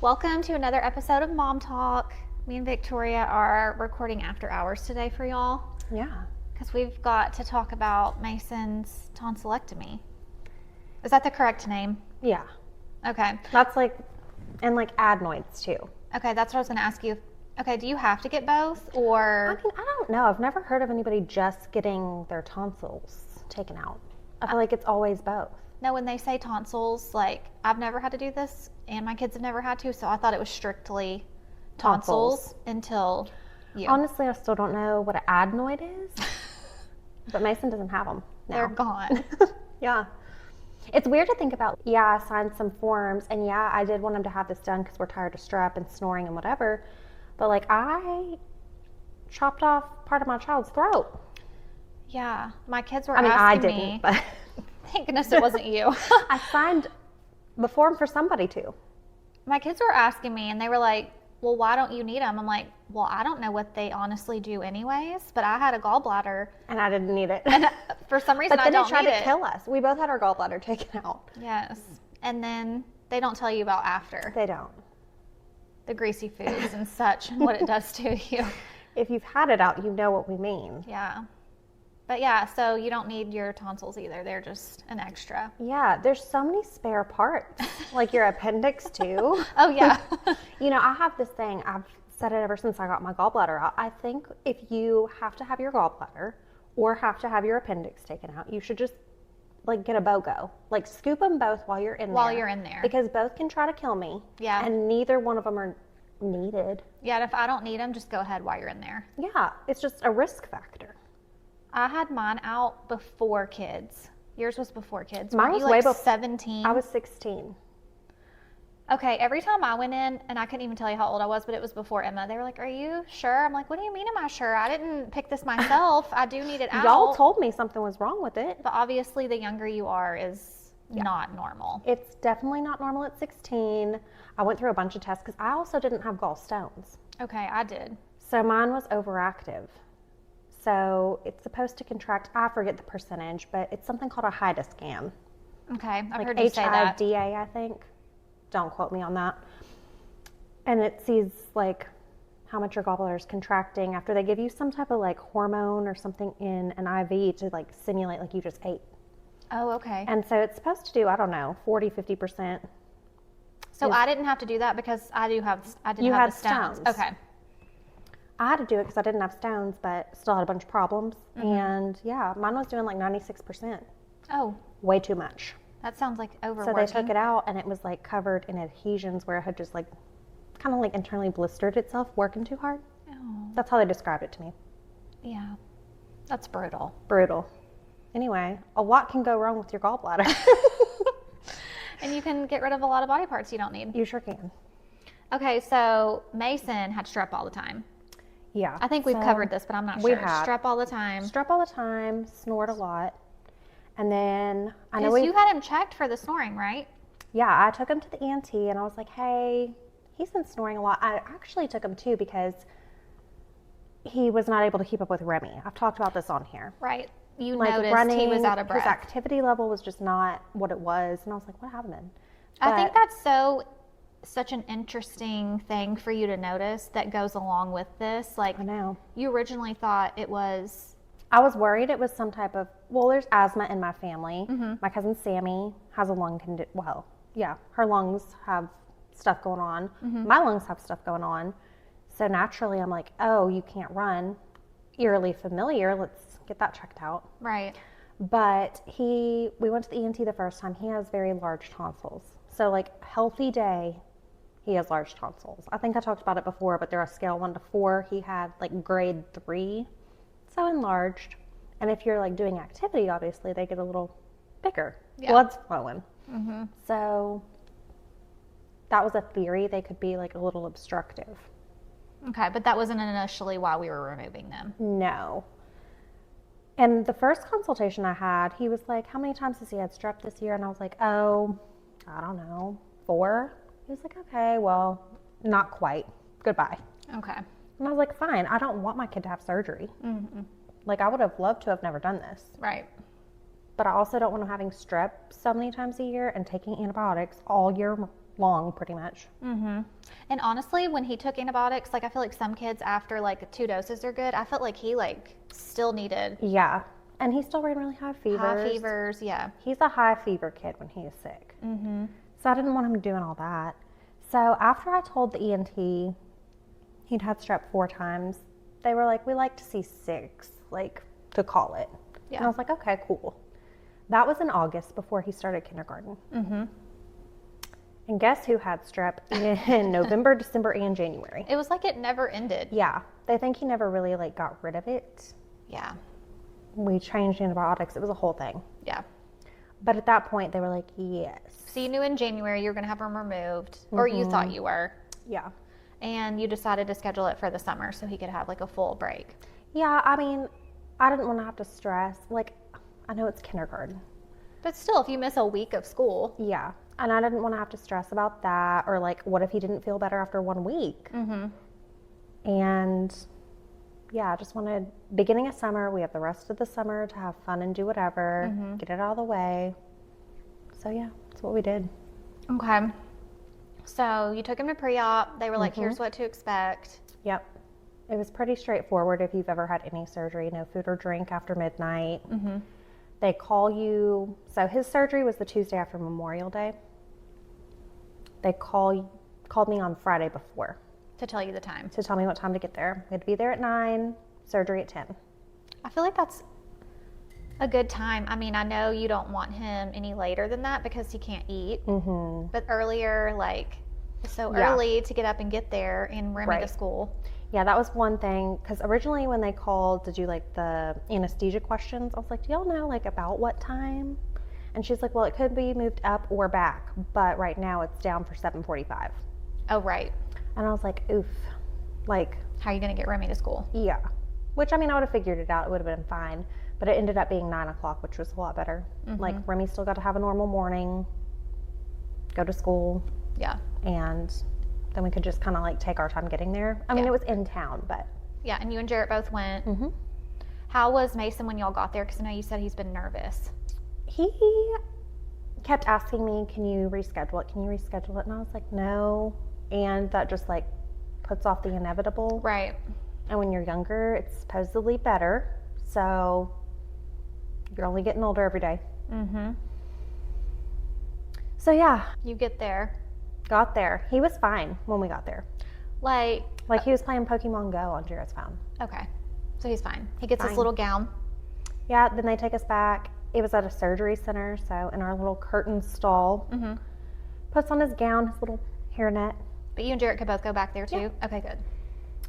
Welcome to another episode of Mom Talk. Me and Victoria are recording after hours today for y'all Yeah. because we've got to talk about Mason's tonsillectomy. Is that the correct name? Yeah. Okay. That's and adenoids too. Okay, that's what I was going to ask you. Okay, do you have to get both or? I mean, I don't know. I've never heard of anybody just getting their tonsils taken out. I feel like it's always both. No, when they say tonsils, I've never had to do this and my kids have never had to, so I thought it was strictly tonsils until you. Honestly, I still don't know what an adenoid is, but Mason doesn't have them now. They're gone. Yeah. It's weird to think about. Yeah, I signed some forms, and yeah, I did want him to have this done because we're tired of strep and snoring and whatever. But I chopped off part of my child's throat. Yeah, my kids were I mean, asking I didn't, me. but Thank goodness it wasn't you. I signed the form for somebody to. My kids were asking me, and they were like, well, why don't you need them? I'm like, well, I don't know what they honestly do anyways, but I had a gallbladder. And I didn't need it. And for some reason, But I then don't they tried need to it. kill us. We both had our gallbladder taken out. Yes. And then they don't tell you about after. They don't. The greasy foods and such and what it does to you. If you've had it out, you know what we mean. Yeah. But yeah, so you don't need your tonsils either. They're just an extra. Yeah, there's so many spare parts, like your appendix too. Oh, yeah. You know, I have this thing, I've said it ever since I got my gallbladder out. I think if you have to have your gallbladder or have to have your appendix taken out, you should just get a BOGO. Scoop them both while you're in there. While you're in there. Because both can try to kill me. Yeah. And neither one of them are needed. Yeah, and if I don't need them, just go ahead while you're in there. Yeah, it's just a risk factor. I had mine out before kids. Yours was before kids. Mine Weren't was you way before. 17. I was 16. Okay, every time I went in, and I couldn't even tell you how old I was, but it was before Emma. They were like, "Are you sure?" I'm like, "What do you mean, am I sure? I didn't pick this myself. I do need it out." Y'all told me something was wrong with it. But obviously, the younger you are is not normal. It's definitely not normal at 16. I went through a bunch of tests because I also didn't have gallstones. Okay, I did. So mine was overactive. So it's supposed to contract, I forget the percentage, but it's something called a HIDA scan. Okay, I've heard you say that. HIDA, I think. Don't quote me on that. And it sees how much your gallbladder is contracting after they give you some type of hormone or something in an IV to simulate you just ate. Oh, okay. And so it's supposed to do, I don't know, 40, 50%. So I didn't have to do that because I did have the stones. Okay. I had to do it because I didn't have stones, but still had a bunch of problems. Mm-hmm. And yeah, mine was doing 96%. Oh. Way too much. That sounds like overworking. So they took it out and it was covered in adhesions where it had just kind of internally blistered itself working too hard. Oh. That's how they described it to me. Yeah. That's brutal. Brutal. Anyway, a lot can go wrong with your gallbladder. And you can get rid of a lot of body parts you don't need. You sure can. Okay, so Mason had strep all the time. Yeah. I think we've covered this, but I'm not sure. We have. Strep all the time. Strep all the time, snored a lot. And then I know you had him checked for the snoring, right? Yeah, I took him to the ENT and I was like, hey, he's been snoring a lot. I actually took him too because he was not able to keep up with Remy. I've talked about this on here. Right. You noticed running, he was out of breath. His activity level was just not what it was. And I was like, what happened? I think that's such an interesting thing for you to notice that goes along with this. I know. You originally thought it was... I was worried it was some type of, there's asthma in my family. Mm-hmm. My cousin Sammy has a lung condition. Well, yeah, her lungs have stuff going on. Mm-hmm. My lungs have stuff going on. So naturally I'm like, oh, you can't run. Eerily familiar. Let's get that checked out. Right. But we went to the ENT the first time. He has very large tonsils. So healthy day, he has large tonsils. I think I talked about it before, but they're a scale 1 to 4. He had grade 3. So enlarged. And if you're doing activity, obviously they get a little bigger. Yeah. Blood's flowing. Mm-hmm. So that was a theory. They could be a little obstructive. Okay, but that wasn't initially why we were removing them. No. And the first consultation I had, he was like, how many times has he had strep this year? And I was like, oh, I don't know, 4. He was like, okay, well, not quite. Goodbye. Okay. And I was like, fine, I don't want my kid to have surgery. Mm-hmm. I would have loved to have never done this. Right. But I also don't want him having strep so many times a year and taking antibiotics all year long, pretty much. Mm-hmm. And honestly, when he took antibiotics, like I feel like some kids after like 2 doses are good. I felt like he like still needed Yeah. And he still ran really high fevers. high fevers. Yeah. He's a high fever kid when he is sick. Mm-hmm. So I didn't want him doing all that. So after I told the ENT he'd had strep 4 times, they were like, we like to see 6, like to call it. Yeah. And I was like, okay, cool. That was in August before he started kindergarten. Mm-hmm. And guess who had strep in November, December, and January? It was like it never ended. Yeah. They think he never really like got rid of it. Yeah. We changed antibiotics. It was a whole thing. Yeah. But at that point, they were like, yes. So you knew in January you were going to have him removed, or you thought you were, Yeah. and you decided to schedule it for the summer so he could have like a full break. Yeah, I mean, I didn't want to have to stress. Like, I know it's kindergarten. But still, if you miss a week of school. Yeah. And I didn't want to have to stress about that, or like, what if he didn't feel better after 1 week? Mm-hmm. And yeah, I just wanted, beginning of summer, we have the rest of the summer to have fun and do whatever, get it out of the way. So yeah, that's what we did. Okay. So you took him to pre-op. They were like, here's what to expect. Yep. It was pretty straightforward if you've ever had any surgery. No food or drink after midnight. They call you. So his surgery was the Tuesday after Memorial Day. They called me on Friday before To tell you the time. to tell me what time to get there. We had to be there at 9, surgery at 10. I feel like that's a good time. I mean, I know you don't want him any later than that because he can't eat. But earlier, like, it's so Yeah. early to get up and get there and Remy to Right. school. Yeah, that was one thing. Because originally when they called to do like the anesthesia questions, I was like, do y'all know like about what time? And she's like, well, it could be moved up or back, but right now it's down for 7:45. Oh, right. And I was like, oof. Like, How are you going to get Remy to school? yeah. Which, I mean, I would have figured it out. It would have been fine. But it ended up being 9 o'clock, which was a lot better. Like, Remy still got to have a normal morning, go to school, Yeah. and then we could just kind of like take our time getting there. I mean, Yeah. it was in town, but Yeah, and you and Jarrett both went. How was Mason when y'all got there? Because I know you said he's been nervous. he kept asking me, can you reschedule it? Can you reschedule it? And I was like, no. And that just like puts off the inevitable. Right. And when you're younger, it's supposedly better. So you're only getting older every day. So yeah, You get there. got there. He was fine when we got there. Like, Like he was playing Pokemon Go on Jared's phone. okay. So he's fine. He gets his Fine. little gown. Yeah, then they take us back. It was at a surgery center, so in our little curtain stall. Puts on his gown, his little hairnet. But you and Jarrett could both go back there too? Yeah. Okay, good.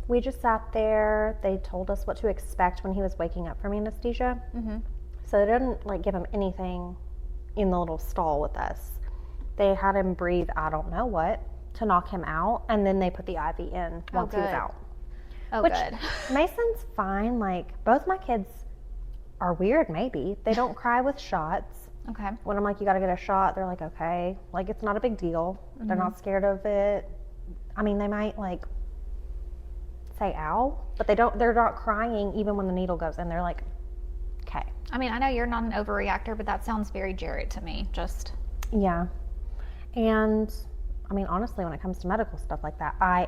We just sat there. They told us what to expect when he was waking up from anesthesia. So they didn't like give him anything in the little stall with us. They had him breathe, I don't know what, to knock him out, and then they put the IV in once he was good. out. Oh, Which good. Mason's fine. Like both my kids are weird. Maybe they don't cry with shots. Okay. When I'm like, you got to get a shot, they're like, okay. Like it's not a big deal. They're not scared of it. I mean, they might like say ow, but they're not crying even when the needle goes in. They're like, okay. I mean, I know you're not an overreactor, but that sounds very Jarrett to me. Just, Yeah. And I mean, honestly, when it comes to medical stuff like that, I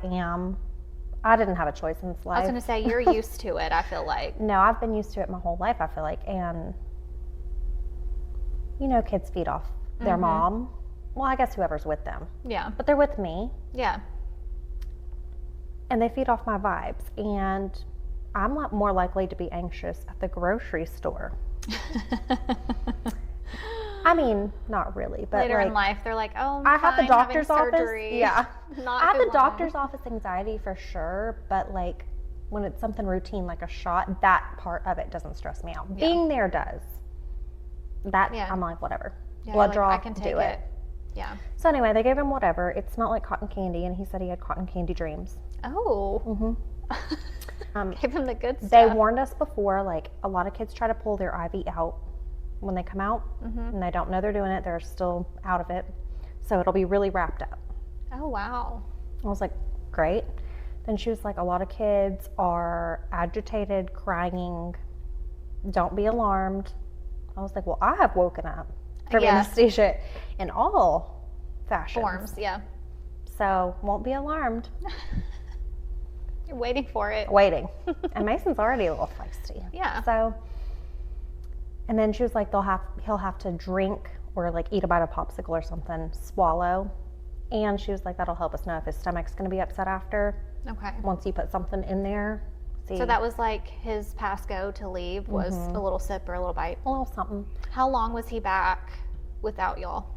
didn't have a choice in this life. I was going to say, you're used to it, I feel like. No, I've been used to it my whole life, I feel like. And, you know, kids feed off their mom. Well, I guess whoever's with them. Yeah. But they're with me, Yeah. and they feed off my vibes. And I'm more likely to be anxious at the grocery store. I mean, not really, but Later like, in life, they're like, oh, I'm I have the fine, doctor's having office. surgery. Yeah. Not I have too the long. doctor's office anxiety for sure, but like when it's something routine like a shot, that part of it doesn't stress me out. Yeah. Being there does. That Yeah. I'm like, whatever. Yeah, Blood like, draw, I can take do it. Yeah. So anyway, they gave him whatever. It smelled like cotton candy, and he said he had cotton candy dreams. Oh. Give him the good They stuff. warned us before, like a lot of kids try to pull their IV out when they come out, and they don't know they're doing it. They're still out of it, so it'll be really wrapped up. Oh, wow. I was like, great. Then she was like, a lot of kids are agitated, crying. Don't be alarmed. I was like, well, I have woken up from Yeah. anesthesia in all fashions. forms. Yeah. So won't be alarmed. You're waiting for it. Waiting. And Mason's already a little feisty. Yeah. So, and then she was like, he'll have to drink or like eat a bite of popsicle or something, swallow. And she was like, that'll help us know if his stomach's going to be upset after. Okay. Once you put something in there. See, So that was like his pass go to leave was a little sip or a little bite. a little something. How long was he back without y'all?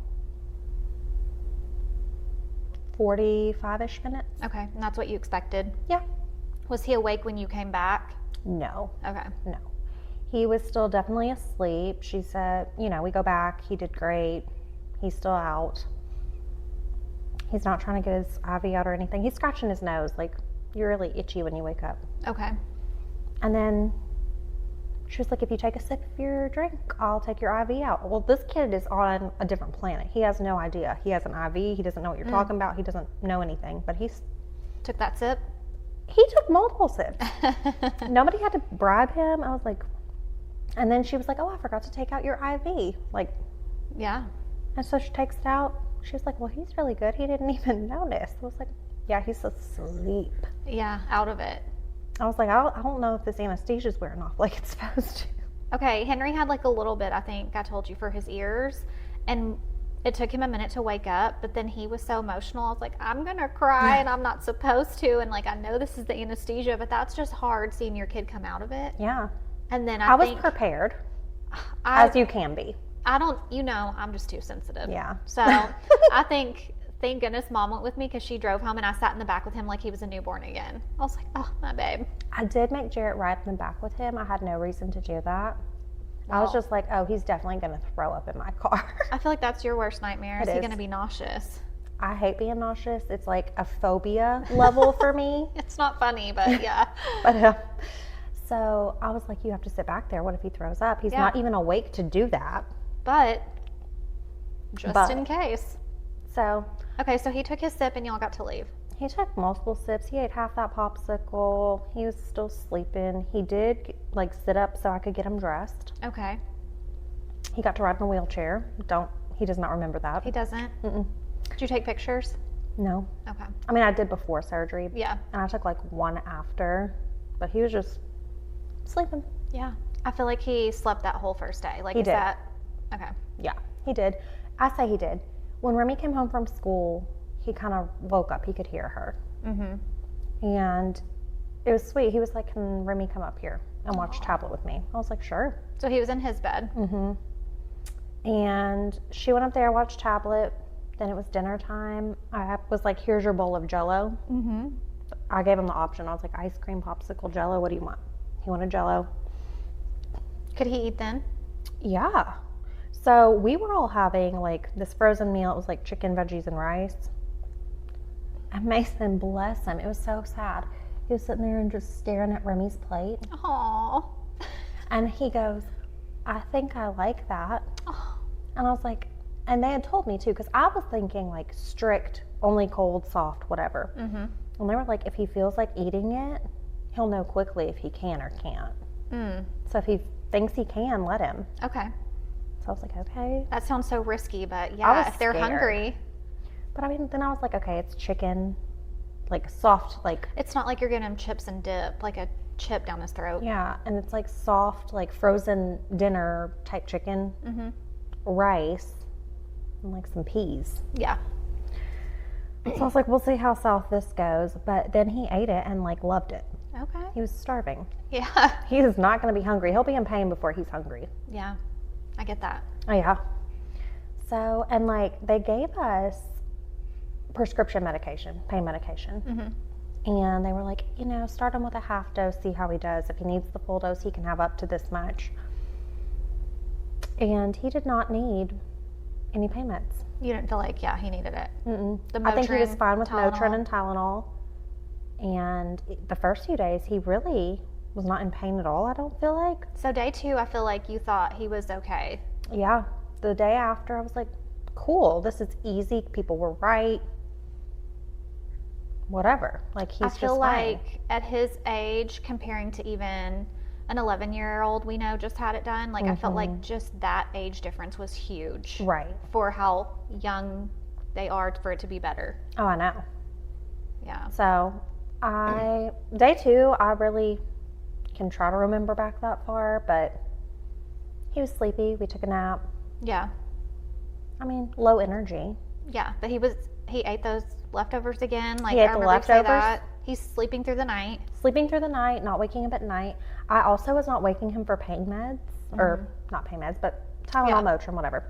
45-ish minutes. Okay. And that's what you expected? Yeah. Was he awake when you came back? No. Okay. No. He was still definitely asleep. She said, we go back. He did great. He's still out. He's not trying to get his IV out or anything. He's scratching his nose. Like, you're really itchy when you wake up. Okay. And then she was like, if you take a sip of your drink, I'll take your IV out. Well, this kid is on a different planet. He has no idea. He has an IV. He doesn't know what you're talking about. He doesn't know anything. But he Took that sip? took multiple sips. Nobody had to bribe him. I was like, and then she was like, oh, I forgot to take out your IV. Like, Yeah. and so she takes it out. She was like, well, he's really good. He didn't even notice. I was like, yeah, he's asleep. Yeah, out of it. I was like, I don't know if this anesthesia's wearing off like it's supposed to. Okay, Henry had like a little bit, I think I told you, for his ears. And it took him a minute to wake up, but then he was so emotional. I was like, I'm going to cry and I'm not supposed to. And like, I know this is the anesthesia, but that's just hard seeing your kid come out of it. Yeah. And then I was think, prepared, as you can be. I don't, I'm just too sensitive. Yeah. So I think, thank goodness Mom went with me because she drove home and I sat in the back with him like he was a newborn again. I was like, oh, my babe. I did make Jarrett ride in the back with him. I had no reason to do that. I was just like, oh, he's definitely going to throw up in my car. I feel like that's your worst nightmare. Is he going to be nauseous? I hate being nauseous. It's like a phobia level for me. It's not funny, but yeah. But so I was like, you have to sit back there. What if he throws up? He's not even awake to do that. But just in case. So Okay, so he took his sip and y'all got to leave. he took multiple sips. He ate half that popsicle. He was still sleeping. He did like sit up so I could get him dressed. Okay. He got to ride in a wheelchair. He does not remember that. He doesn't? Mm-mm. Did you take pictures? No. Okay. I mean, I did before surgery. Yeah. And I took like one after, but he was just sleeping. Yeah. I feel like he slept that whole first day. Like, He did. Okay. Yeah, he did. I say he did. When Remy came home from school, he kind of woke up. He could hear her. Mm-hmm. And it was sweet. He was like, can Remy come up here and watch tablet with me? I was like, sure. So he was in his bed. Mm-hmm. And she went up there, watched tablet. Then it was dinner time. I was like, here's your bowl of Jell-O. Mm-hmm. I gave him the option. I was like, ice cream, popsicle, Jell-O. What do you want? He wanted Jell-O. Could he eat then? Yeah. So we were all having like this frozen meal. It was like chicken, veggies, and rice. And Mason, bless him, it was so sad. He was sitting there and just staring at Remy's plate. Aww. And he goes, I think I like that. Oh. And I was like, and they had told me too, because I was thinking like strict, only cold, soft, whatever. Mm-hmm. And they were like, if he feels like eating it, he'll know quickly if he can or can't. Mm. So if he thinks he can, let him. Okay. So I was like, okay. That sounds so risky, but I yeah, was if they're scared. hungry. But I mean, then I was like, okay, it's chicken, like soft, like. It's not like you're giving him chips and dip, like a chip down his throat. Yeah, and it's like soft, like frozen dinner type chicken, Mm-hmm. rice, and like some peas. Yeah. So I was like, we'll see how south this goes. But then he ate it and like loved it. Okay. He was starving. Yeah. He is not going to be hungry. He'll be in pain before he's hungry. Yeah. I get that. Oh, yeah. So, and like they gave us prescription medication, pain medication. Mm-hmm. And they were like, start him with a half dose, see how he does. If he needs the full dose, he can have up to this much. And he did not need any pain meds. You didn't feel like, he needed it. Mm-mm. The I think he was Motrin, fine with Tylenol. Motrin and Tylenol. And the first few days, he really was not in pain at all, I don't feel like. So day 2, I feel like you thought he was okay. Yeah. The day after, I was like, cool, this is easy. People were right. Whatever. Like, he's just fine. I feel like at his age, comparing to even an 11-year-old we know just had it done, like I felt like just that age difference was huge. Right. For how young they are for it to be better. Oh, I know. Yeah. So day 2, I really can try to remember back that far, but he was sleepy. We took a nap. Yeah. I mean, low energy. Yeah, but he ate those leftovers again. Like, He ate I the remember you say leftovers? that. He's sleeping through the night. Sleeping through the night, not waking up at night. I also was not waking him for pain meds, or not pain meds, but Tylenol, Yeah. Motrin, whatever.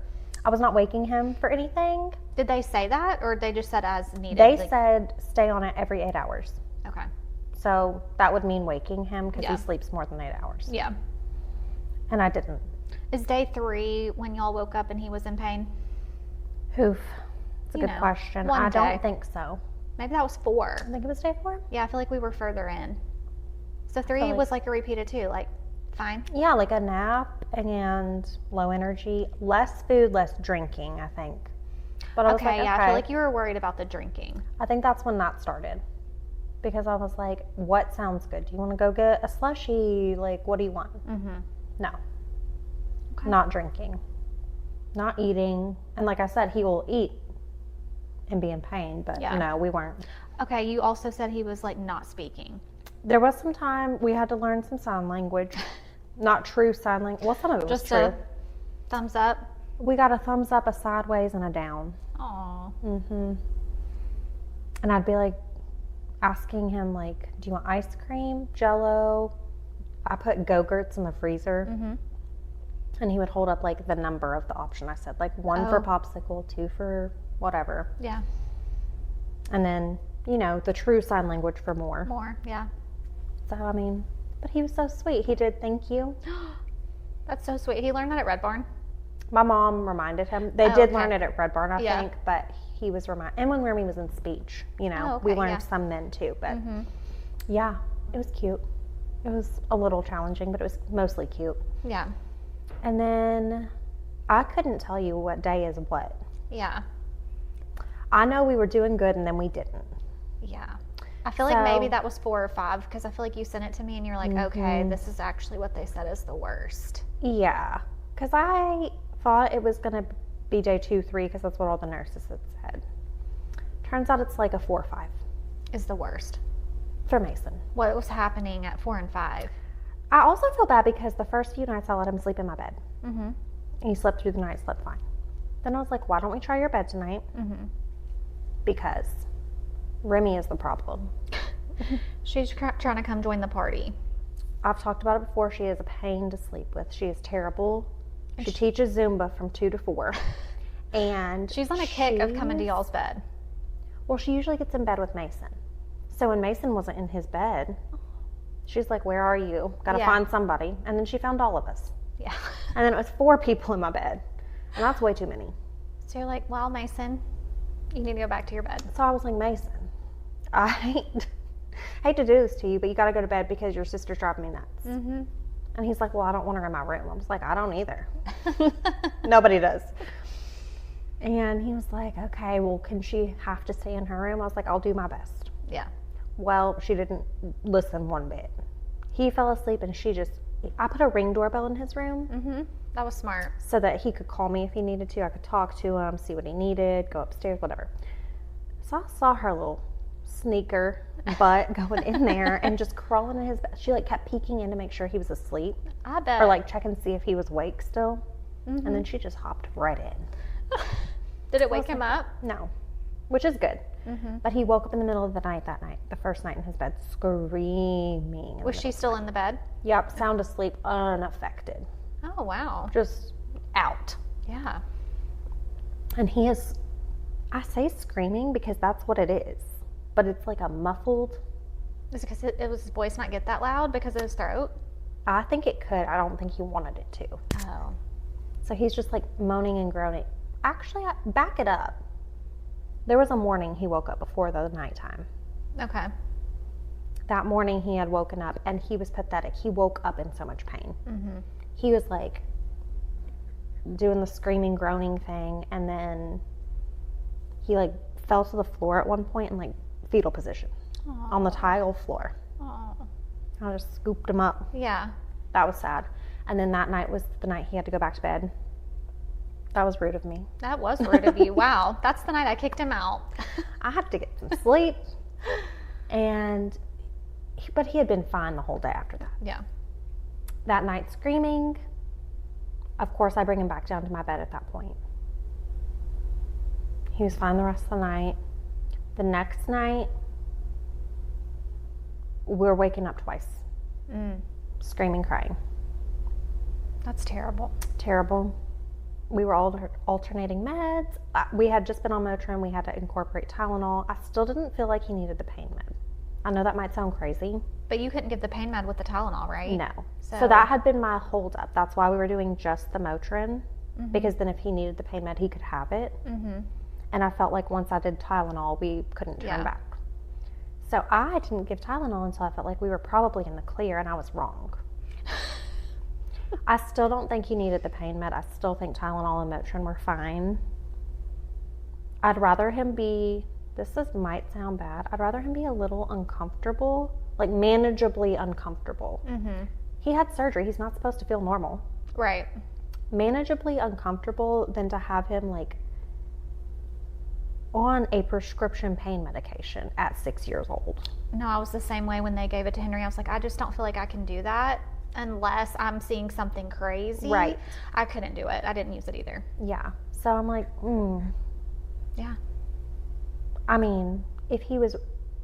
I was not waking him for anything. Did they say that, or they just said as needed? They Like, said stay on it every 8 hours. okay. So that would mean waking him because Yeah. he sleeps more than 8 hours. Yeah. And I didn't. Is day 3 when y'all woke up and he was in pain? Oof. It's a You good know, question. one I day. don't think so. Maybe that was 4. I think it was day 4. Yeah, I feel like we were further in. So 3 like- was like a repeat of 2, like fine. Yeah, like a nap and low energy, less food, less drinking, I think. But I was Okay, like, yeah, I feel like you were worried about the drinking. I think that's when that started. Because I was like, what sounds good? Do you want to go get a slushie? Like, what do you want? Mm-hmm. No. Okay. Not drinking. Not eating. And like I said, he will eat and be in pain, but Yeah. no, we weren't. Okay, you also said he was like not speaking. There was some time we had to learn some sign language. Not true sign language. Well, some of it was Just true. a thumbs up. We got a thumbs up, a sideways, and a down. Aw. And I'd be like asking him, like, do you want ice cream, Jell-O? I put Go-Gurts in the freezer. Mm-hmm. And he would hold up like the number of the option I said, like 1 for Oh. popsicle, 2 for whatever. Yeah. And then, you know, the true sign language for more. More. Yeah. So, I mean, but he was so sweet. He did thank you. That's so sweet. He learned that at Red Barn. My mom reminded him. They Oh, did okay. learn it at Red Barn, I Yeah. think, but he was reminded. And when Remy was in speech, you know, Oh, okay, we learned yeah. some then too. But Mm-hmm. yeah, it was cute. It was a little challenging, but it was mostly cute. Yeah. And then I couldn't tell you what day is what. Yeah. I know we were doing good and then we didn't. Yeah. I feel like So- maybe that was 4 or 5 because I feel like you sent it to me and you're like, okay, Mhm. this is actually what they said is the worst. Yeah, because I thought it was going to be day 2, 3 because that's what all the nurses had said. Turns out it's like a 4 or 5 Is the worst. for Mason. What was happening at 4 and 5? I also feel bad because the first few nights I let him sleep in my bed. Mm-hmm. And he slept through the night, slept fine. Then I was like, why don't we try your bed tonight? Mm-hmm. Because Remy is the problem. She's trying to come join the party. I've talked about it before. She is a pain to sleep with. She is terrible. She teaches Zumba from 2 to 4. And She's on a kick of coming to she's- y'all's bed. Well, she usually gets in bed with Mason. So when Mason wasn't in his bed, she's like, where are you? Gotta Yeah. find somebody. And then she found all of us. Yeah. And then it was 4 people in my bed. And that's way too many. So you're like, well, Mason, you need to go back to your bed. So I was like, Mason, I hate to do this to you, but you gotta go to bed because your sister's driving me nuts. Mm-hmm. And he's like, well, I don't want her in my room. I was like, I don't either. Nobody does. And he was like, okay, well, can she have to stay in her room? I was like, I'll do my best. Yeah. Well, she didn't listen one bit. He fell asleep and I put a Ring doorbell in his room Mm-hmm. That was smart. so that he could call me if he needed to. I could talk to him, see what he needed, go upstairs, whatever. So I saw her little sneaker butt going in there and just crawling in his bed. She like kept peeking in to make sure he was asleep I bet. or like check and see if he was awake still. Mhm. And then she just hopped right in. Did it wake him up? No, which is good. Mm-hmm. But he woke up in the middle of the night that night, the first night in his bed, screaming. Was she still in the bed? Yep, sound asleep, unaffected, Oh, wow. just out. Yeah. And he is, I say screaming because that's what it is, but it's like a muffled. Is it because it was his voice not get that loud because of his throat? I think it could. I don't think he wanted it to. Oh. So he's just like moaning and groaning. Actually, back it up. There was a morning he woke up before the nighttime. Okay. That morning he had woken up and he was pathetic. He woke up in so much pain. Mm-hmm. He was like doing the screaming, groaning thing, and then he like fell to the floor at one point in like fetal position on the tile floor. Oh. I just scooped him up. Yeah. That was sad. And then that night was the night he had to go back to bed. That was rude of me. That was rude of you. Wow. That's the night I kicked him out. I had to get some sleep. But he had been fine the whole day after that. Yeah. That night screaming, of course I bring him back down to my bed at that point. He was fine the rest of the night. The next night, we're waking up twice. Screaming, crying. That's terrible. Terrible. We were all alternating meds. We had just been on Motrin. We had to incorporate Tylenol. I still didn't feel like he needed the pain med. I know that might sound crazy. But you couldn't give the pain med with the Tylenol, right? No. So that had been my holdup. That's why we were doing just the Motrin, because then if he needed the pain med, he could have it. And I felt like once I did Tylenol, we couldn't turn back. So I didn't give Tylenol until I felt like we were probably in the clear, and I was wrong. I still don't think he needed the pain med. I still think Tylenol and Motrin were fine. I'd rather him be, might sound bad, I'd rather him be a little uncomfortable, like manageably uncomfortable. He had surgery. He's not supposed to feel normal. Right. Manageably uncomfortable than to have him like on a prescription pain medication at 6 years old. No, I was the same way when they gave it to Henry. I was like, I just don't feel like I can do that unless I'm seeing something crazy. Right. I couldn't do it. I didn't use it either. Yeah. So I'm like, Yeah. I mean, if he was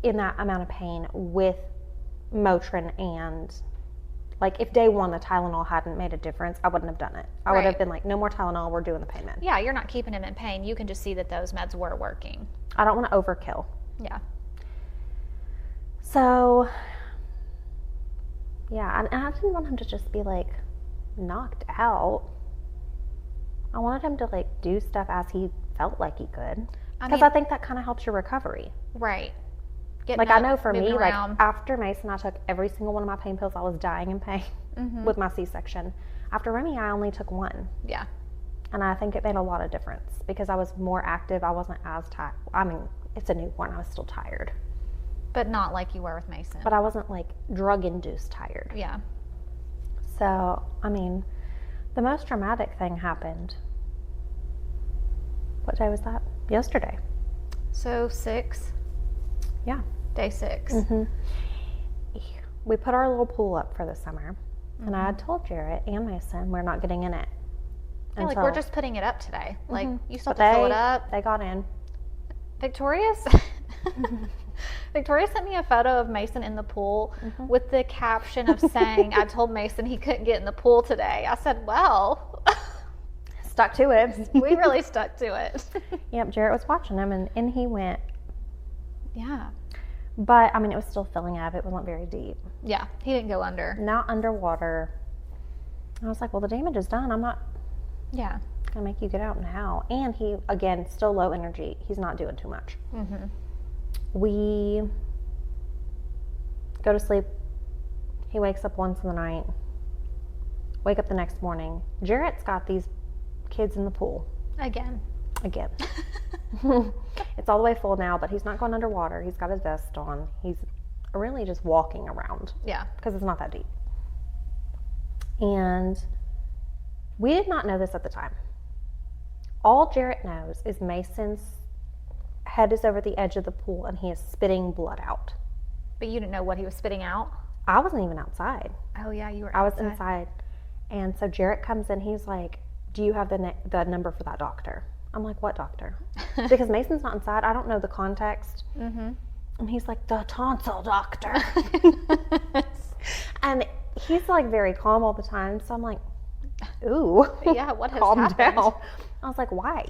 in that amount of pain with Motrin and like if day one the Tylenol hadn't made a difference, I wouldn't have done it. I would have been like, no more Tylenol, we're doing the pain med. Yeah, you're not keeping him in pain. You can just see that those meds were working. I don't want to overkill. Yeah. So, yeah, and I didn't want him to just be like knocked out. I wanted him to like do stuff as he felt like he could. Because I think that kind of helps your recovery. Right. Like I know for me, like after Mason, I took every single one of my pain pills. I was dying in pain with my C-section. After Remy, I only took one. Yeah. And I think it made a lot of difference because I was more active. I wasn't as tired. I mean, it's a newborn. I was still tired. But not like you were with Mason. But I wasn't like drug-induced tired. Yeah. So, I mean, the most dramatic thing happened. What day was that? Yesterday. So 6. Yeah. Day 6. We put our little pool up for the summer. And I had told Jarrett and Mason we're not getting in it. Yeah, like we're just putting it up today. Like you still have to fill it up. They got in. Victoria sent me a photo of Mason in the pool with the caption of saying, I told Mason he couldn't get in the pool today. I said, well. Stuck to it. We really stuck to it. Yep, Jarrett was watching him and in he went. Yeah. But, I mean, it was still filling up. It wasn't very deep. Yeah, he didn't go under. Not underwater. I was like, well, the damage is done. I'm not going to make you get out now. And he, again, still low energy. He's not doing too much. We go to sleep. He wakes up once in the night. Wake up the next morning. Jarrett's got these kids in the pool. Again. It's all the way full now, but he's not going underwater. He's got his vest on. He's really just walking around. Yeah. Because it's not that deep. And we did not know this at the time. All Jarrett knows is Mason's head is over the edge of the pool and he is spitting blood out. But you didn't know what he was spitting out? I wasn't even outside. Oh, yeah, you were outside. I was inside. And so Jarrett comes in. He's like, do you have the number for that doctor? I'm like, what doctor? Because Mason's not inside. I don't know the context. And he's like, the tonsil doctor. And he's like very calm all the time. So I'm like, ooh. Yeah, what has calm happened? Down. I was like, why?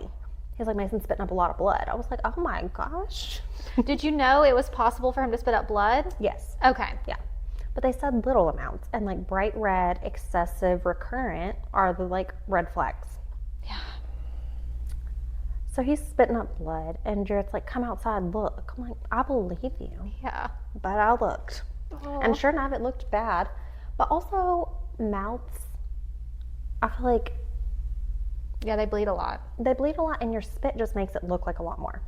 He's like, Mason's spitting up a lot of blood. I was like, oh my gosh. Did you know it was possible for him to spit up blood? Yes. Okay. Yeah. But they said little amounts. And like bright red, excessive, recurrent are the like red flags. Yeah. So he's spitting up blood, and Jarrett's like, come outside, look. I'm like, I believe you. Yeah. But I looked. Oh. And sure enough, it looked bad. But also, mouths, I feel like... Yeah, they bleed a lot. They bleed a lot, and your spit just makes it look like a lot more.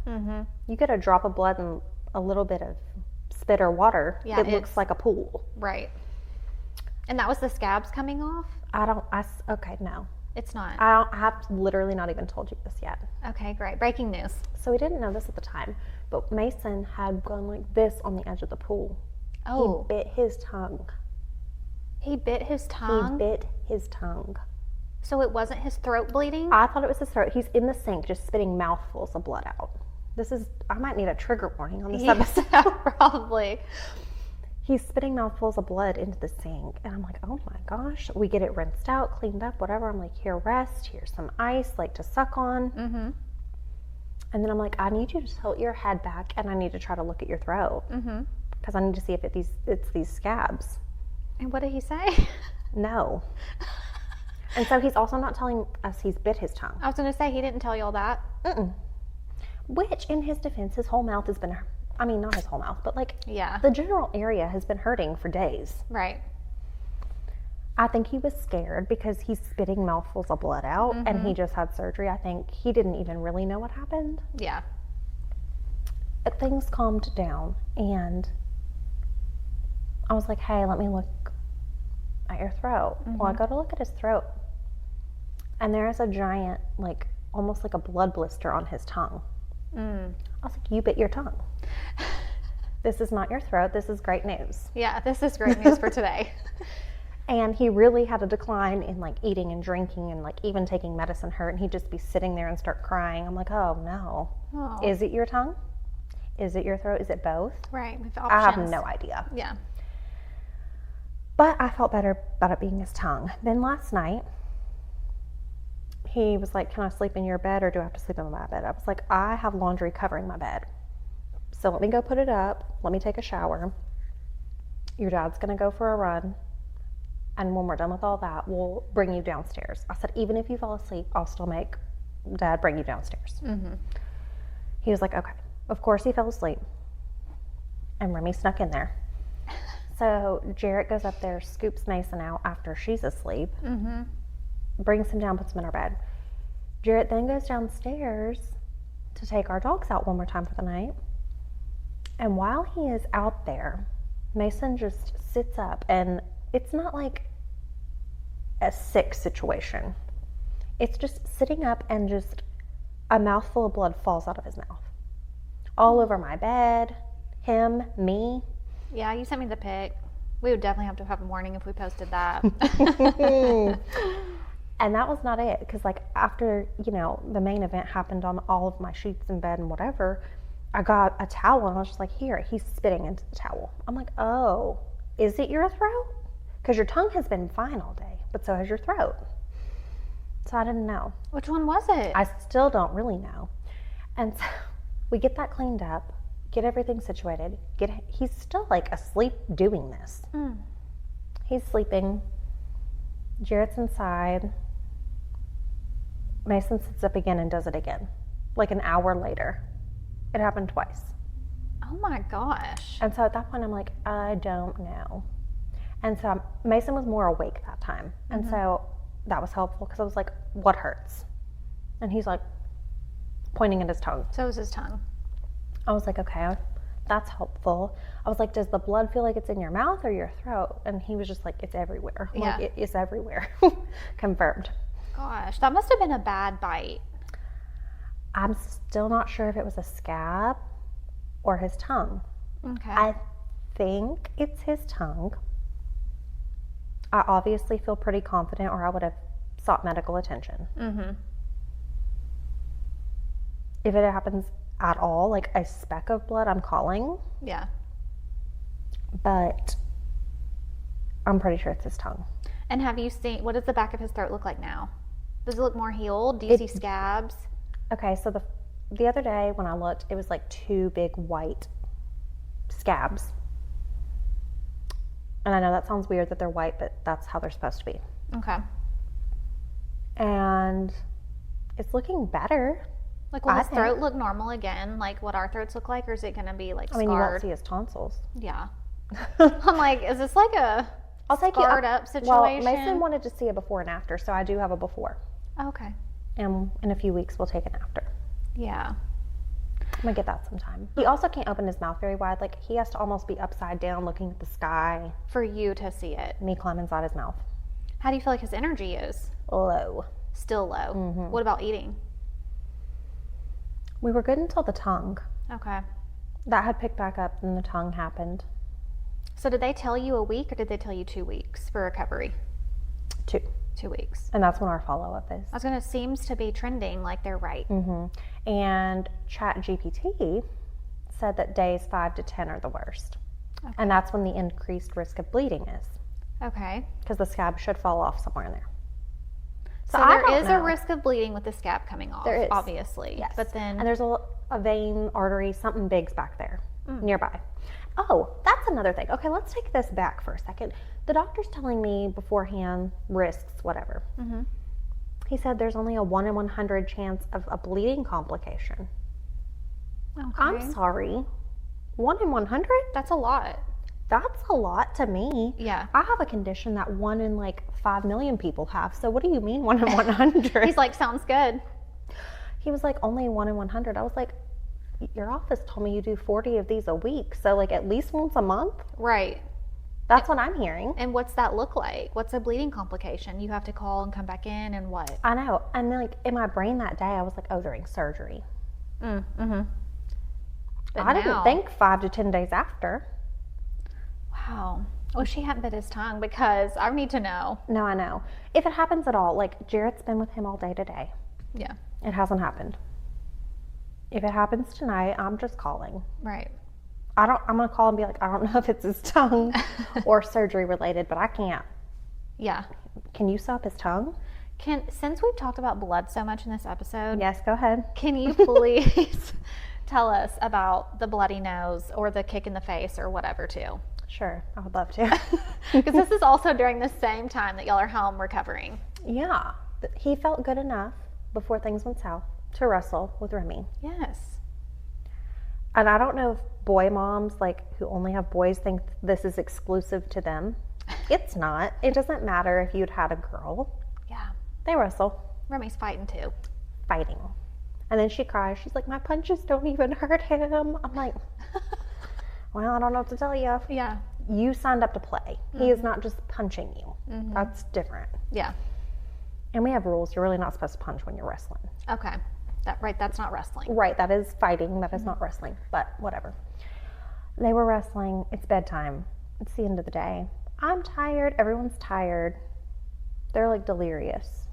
You get a drop of blood and a little bit of spit or water, it looks like a pool. Right. And that was the scabs coming off? Okay, no. It's not. I have literally not even told you this yet. Okay, great. Breaking news. So we didn't know this at the time, but Mason had gone like this on the edge of the pool. Oh. He bit his tongue. He bit his tongue? He bit his tongue. So it wasn't his throat bleeding? I thought it was his throat. He's in the sink just spitting mouthfuls of blood out. I might need a trigger warning on this episode. Probably. He's spitting mouthfuls of blood into the sink. And I'm like, oh my gosh. We get it rinsed out, cleaned up, whatever. I'm like, here, rest. Here's some ice, like to suck on. Mm-hmm. And then I'm like, I need you to tilt your head back and I need to try to look at your throat. Mm-hmm. Because I need to see if it's these scabs. And what did he say? No. And so he's also not telling us he's bit his tongue. I was going to say, he didn't tell you all that. Mm-mm. Which, in his defense, his whole mouth has been, I mean, not his whole mouth, but like Yeah. the general area has been hurting for days. Right. I think he was scared because he's spitting mouthfuls of blood out and he just had surgery. I think he didn't even really know what happened. Yeah. But things calmed down and I was like, hey, let me look at your throat. Well, I go to look at his throat and there is a giant, like, almost like a blood blister on his tongue. I was like, you bit your tongue. This is not your throat. This is great news. Yeah, this is great news for today. And he really had a decline in like eating and drinking and like even taking medicine hurt. And he'd just be sitting there and start crying. I'm like, oh no. Oh. Is it your tongue? Is it your throat? Is it both? Right. With I have options. no idea. Yeah. But I felt better about it being his tongue. Then last night, he was like, can I sleep in your bed or do I have to sleep in my bed? I was like, I have laundry covering my bed. So let me go put it up. Let me take a shower. Your dad's going to go for a run. And when we're done with all that, we'll bring you downstairs. I said, even if you fall asleep, I'll still make Dad bring you downstairs. Mm-hmm. He was like, okay. Of course he fell asleep. And Remy snuck in there. So Jarrett goes up there, scoops Mason out after she's asleep, brings him down, puts him in our bed. Jarrett then goes downstairs to take our dogs out one more time for the night. And while he is out there, Mason just sits up, and it's not like a sick situation. It's just sitting up and just a mouthful of blood falls out of his mouth. All over my bed, him, me. Yeah, you sent me the pic. We would definitely have to have a warning if we posted that. And that was not it, because like after, the main event happened on all of my sheets in bed and whatever, I got a towel and I was just like, here, he's spitting into the towel. I'm like, oh, is it your throat? Because your tongue has been fine all day, but so has your throat. So I didn't know. Which one was it? I still don't really know. And so we get that cleaned up, get everything situated. He's still like asleep doing this. He's sleeping. Jarrett's inside. Mason sits up again and does it again. Like an hour later. It happened twice. Oh my gosh. And so at that point I'm like, I don't know. And so Mason was more awake that time. And so that was helpful because I was like, what hurts? And he's like pointing at his tongue. So was his tongue. I was like, okay, that's helpful. I was like, does the blood feel like it's in your mouth or your throat? And he was just like, it's everywhere. I'm Yeah. like, it is everywhere. Confirmed. Gosh, that must have been a bad bite. I'm still not sure if it was a scab or his tongue. Okay. I think it's his tongue. I obviously feel pretty confident or I would have sought medical attention. If it happens at all, like a speck of blood, I'm calling. Yeah. But I'm pretty sure it's his tongue. And have you seen, what does the back of his throat look like now? Does it look more healed? Do you see scabs? Okay, so the other day when I looked, it was like 2 big white scabs. And I know that sounds weird that they're white, but that's how they're supposed to be. Okay. And it's looking better. Like, will his throat look normal again, like what our throats look like, or is it going to be like I mean, you won't scarred? see his tonsils. Yeah. I'm like, is this like a scarred up situation? Well, Mason wanted to see a before and after, so I do have a before. Okay. And in a few weeks, we'll take an after. Yeah. I'm gonna get that sometime. He also can't open his mouth very wide. Like, he has to almost be upside down looking at the sky. For you to see it. Me climb inside his mouth. How do you feel like his energy is? Low. still low. What about eating? We were good until the tongue. Okay. That had picked back up and the tongue happened. So did they tell you a week or did they tell you 2 weeks for recovery? 2. 2 weeks. And that's when our follow-up is. I was going to, seems to be trending like they're right. And ChatGPT said that days 5 to 10 are the worst. Okay. And that's when the increased risk of bleeding is. Okay. Because the scab should fall off somewhere in there. So there is a risk of bleeding with the scab coming off, there is. Obviously. Yes. But then... And there's a vein, artery, something big's back there nearby. Oh, that's another thing. Okay, let's take this back for a second. The doctor's telling me beforehand, risks, whatever. He said there's only a 1 in 100 chance of a bleeding complication. Okay. I'm sorry. 1 in 100? That's a lot. That's a lot to me. Yeah. I have a condition that 1 in like 5 million people have. So what do you mean 1 in 100? He's like, sounds good. He was like, only 1 in 100. I was like, your office told me you do 40 of these a week. So like at least once a month? Right. That's what I'm hearing. And what's that look like? What's a bleeding complication? You have to call and come back in and what? I know. And then like in my brain that day, I was like, oh, during surgery. But I didn't think 5 to 10 days after. Wow. Well, she hadn't bit his tongue because I need to know. No, I know. If it happens at all, like Jarrett's been with him all day today. Yeah. It hasn't happened. If it happens tonight, I'm just calling. Right. I'm going to call and be like, I don't know if it's his tongue or surgery related, but I can't. Yeah. Can you sew up his tongue? Since we've talked about blood so much in this episode. Yes, go ahead. Can you please tell us about the bloody nose or the kick in the face or whatever too? Sure, I would love to. Because this is also during the same time that y'all are home recovering. Yeah. He felt good enough before things went south to wrestle with Remy. Yes. And I don't know if boy moms, like who only have boys, think this is exclusive to them. It's not. It doesn't matter if you'd had a girl. Yeah. They wrestle. Remy's fighting too. Fighting. And then she cries. She's like, my punches don't even hurt him. I'm like, well, I don't know what to tell you. Yeah. You signed up to play. He is not just punching you. That's different. Yeah. And we have rules. You're really not supposed to punch when you're wrestling. Okay. That's not wrestling. Right, that is fighting. That is not wrestling. But whatever. They were wrestling. It's bedtime. It's the end of the day. I'm tired. Everyone's tired. They're like delirious.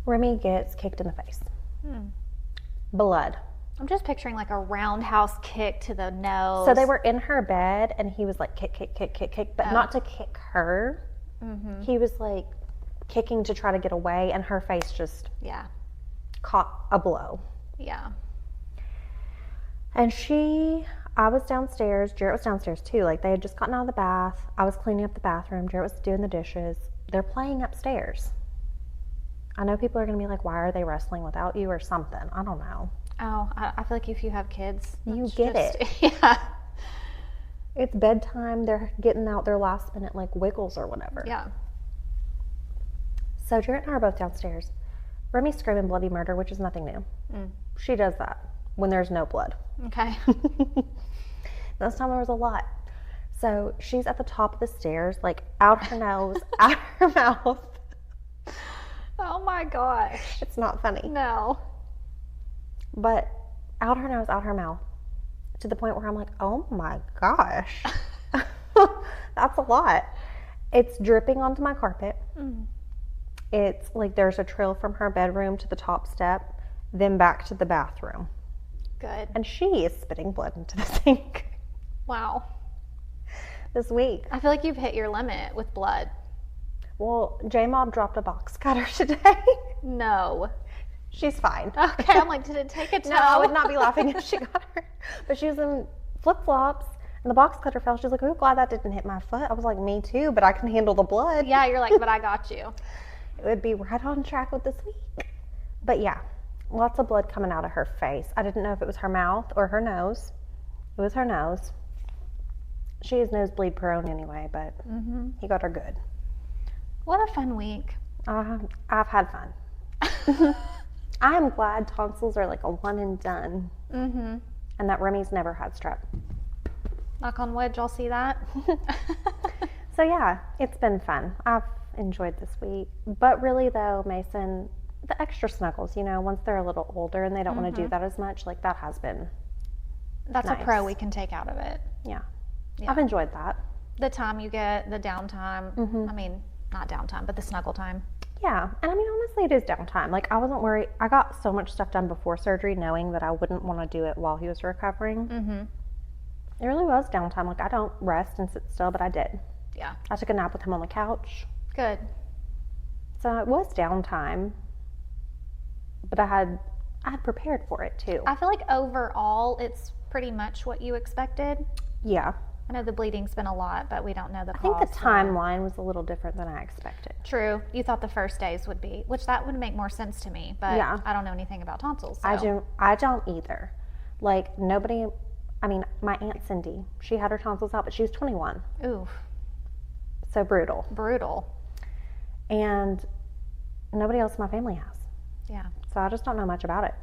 Remy gets kicked in the face. Blood. I'm just picturing like a roundhouse kick to the nose. So they were in her bed and he was like kick, kick, kick, kick, kick, but not to kick her. He was like kicking to try to get away and her face just caught a blow. Yeah. And I was downstairs, Jarrett was downstairs too. Like they had just gotten out of the bath. I was cleaning up the bathroom. Jarrett was doing the dishes. They're playing upstairs. I know people are going to be like, why are they wrestling without you or something? I don't know. Oh, I feel like if you have kids, You get it. Yeah. It's bedtime. They're getting out their last minute like wiggles or whatever. Yeah. So Jarrett and I are both downstairs. Remy's screaming bloody murder, which is nothing new. She does that when there's no blood. Okay. This time there was a lot. So she's at the top of the stairs, like out her nose, out her mouth. Oh my gosh. It's not funny. No. But out her nose, out her mouth. To the point where I'm like, oh my gosh. That's a lot. It's dripping onto my carpet. It's like there's a trail from her bedroom to the top step, then back to the bathroom. Good. And she is spitting blood into the sink. Wow. This week. I feel like you've hit your limit with blood. Well, J-Mob dropped a box cutter today. No. She's fine. Okay, I'm like, did it take a toe? No, I would not be laughing if she got her. But she was in flip-flops, and the box cutter fell. She was like, oh, glad that didn't hit my foot. I was like, me too, but I can handle the blood. Yeah, you're like, but I got you. It would be right on track with this week. But yeah, lots of blood coming out of her face. I didn't know if it was her mouth or her nose. It was her nose. She is nosebleed prone anyway, but he got her good. What a fun week. I've had fun. I am glad tonsils are like a one and done. And that Remy's never had strep. Knock on wood, y'all see that? So yeah, it's been fun. I've enjoyed this week. But really, though, Mason, the extra snuggles, you know, once they're a little older and they don't want to do that as much, like that has been That's nice. a pro we can take out of it. Yeah. Yeah. I've enjoyed that. The time you get, the downtime. I mean, not downtime, but the snuggle time. Yeah. And I mean, honestly, it is downtime. Like, I wasn't worried. I got so much stuff done before surgery knowing that I wouldn't want to do it while he was recovering. It really was downtime. Like, I don't rest and sit still, but I did. Yeah. I took a nap with him on the couch. Good. So it was downtime, but I had prepared for it too. I feel like overall, it's pretty much what you expected. Yeah. I know the bleeding's been a lot, but we don't know the I cause. think the timeline was a little different than I expected. True. You thought the first days would be, which that would make more sense to me, but Yeah. I don't know anything about tonsils. So. I don't either. Like, nobody, I mean, my Aunt Cindy, she had her tonsils out, but she was 21. Ooh, So brutal. brutal. And nobody else in my family has. Yeah. So I just don't know much about it.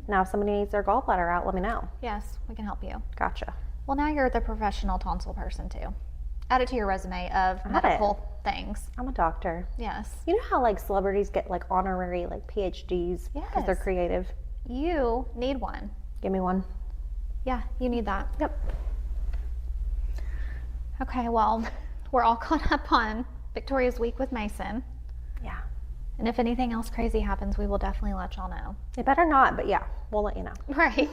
Now, if somebody needs their gallbladder out, let me know. Yes, we can help you. Gotcha. Well, now you're the professional tonsil person too. Add it to your resume of medical things. I'm a doctor. Yes. You know how like celebrities get like honorary like PhDs because they're Yes. creative? You need one. Give me one. Yeah, you need that. Yep. Okay, well, we're all caught up on Victoria's week with Mason. Yeah. And if anything else crazy happens, we will definitely let y'all know. It better not, but yeah, we'll let you know. Right.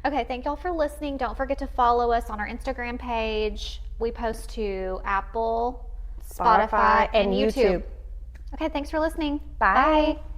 Okay, thank y'all for listening. Don't forget to follow us on our Instagram page. We post to Apple, Spotify, and YouTube. Okay, thanks for listening. Bye. Bye.